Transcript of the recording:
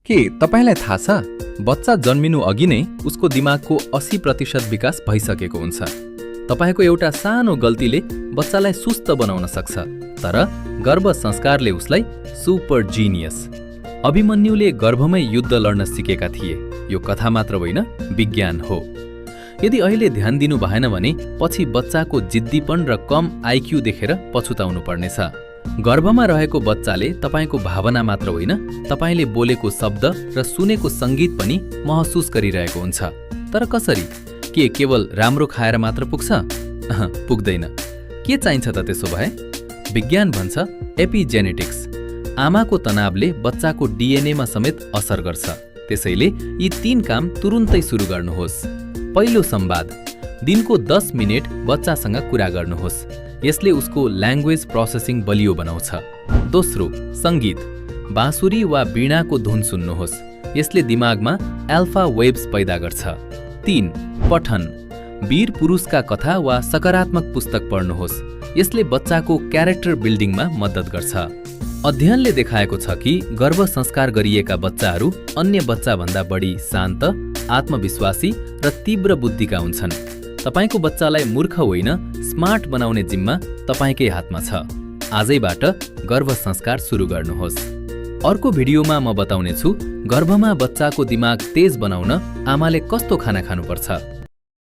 के तपाईलाई थाहा छ, बच्चा जन्मिनु अघि नै उसको दिमागको 80% विकास भइसकेको हुन्छ। तपाईको एउटा सानो गल्तीले बच्चालाई सुस्त बनाउन सक्छ, तर गर्भ संस्कारले उसलाई सुपर जिनियस। अभिमन्युले गर्भमै युद्ध लड्न सिकेका थिए। यो कथा मात्र होइन, विज्ञान हो। यदि अहिले ध्यान दिनु भएन भने पछि बच्चाको जिद्दीपन र कम आइक्यू देखेर पछुताउनु पर्नेछ। गर्भमा रहेको बच्चाले तपाईको भावना मात्र होइन, तपाईले बोलेको शब्द र सुनेको संगीत पनि महसुस गरिरहेको हुन्छ। तर कसरी? के केवल राम्रो खाएर मात्र पुग्छ? पुग्दैन। के चाहिन्छ त त्यसो भए? विज्ञान भन्छ एपिजेनेटिक्स। आमाको तनावले बच्चाको डीएनएमा समेत असर गर्छ। त्यसैले यी 3 काम तुरुन्तै सुरु गर्नुहोस्। पहिलो संवाद, दिनको 10 मिनेट बच्चासँग कुरा गर्नुहोस्। यसले उसको ल्याङ्ग्वेज प्रोसेसिङ बलियो बनाउँछ। दोस्रो, संगीत, बाँसुरी वा वीणाको धुन सुन्नुहोस्। यसले दिमागमा एल्फा वेव्स पैदा गर्छ। 3, पठन, वीर पुरुषका कथा वा सकारात्मक पुस्तक पढ्नुहोस्। यसले बच्चाको क्यारेक्टर बिल्डिङमा मद्दत गर्छ। अध्ययनले देखाएको छ कि गर्भ संस्कार गरिएका बच्चाहरू अन्य बच्चाभन्दा बढी शान्त, आत्मविश्वासी र तीव्र बुद्धिका हुन्छन्। तपाईको बच्चालाई मूर्ख होइन, स्मार्ट बनाउने जिम्मा तपाईकै हातमा छ। आजैबाट गर्भ संस्कार सुरु गर्नुहोस्। अर्को भिडियोमा म बताउने छु गर्भमा बच्चाको दिमाग तेज बनाउन आमाले कस्तो खाना खानुपर्छ।